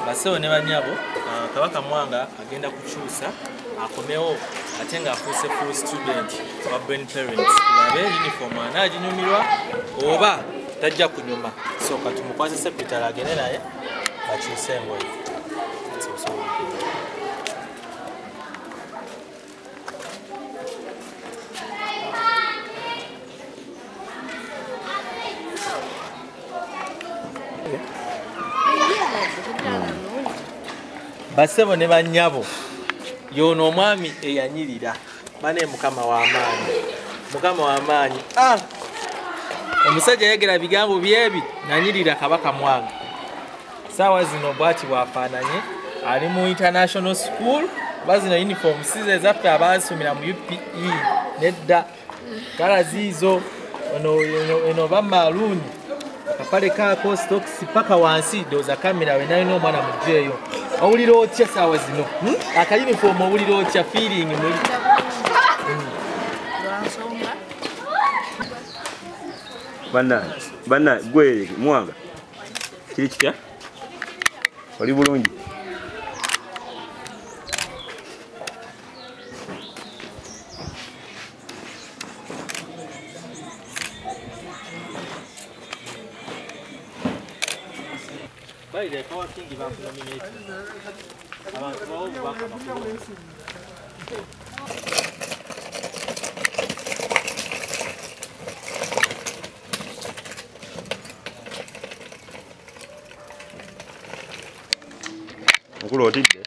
Basewo ne banyabo Kabaka Mwanga agenda kukyusa akomewo ate nga afuuse full student wa brain parents labe uniform anaginyumirwa oba tajja kunyuma so katumukwase secretary agende naye bakyuse engoye Basebo ne banyabo yono omwami eyanyirira bane mukama wa amaanyi omusajja yegera bigambo byebi nanyirira Kabaka Mwanga sawa zino bwati bwafaananye ali mu international school bazina uniform size zaffe abasomera mu UPE nedda kala zizo ono bamaluuni akapale kako stocks paka wansi doza kamera we nayo omwana mujeyo awulira otya sawa zino aka uniform awulira otya feeling muri bana gwe Mwanga kiri kitya oli bulungi baile kwa kingi ba nominate abantu bawo bakona okulo otidde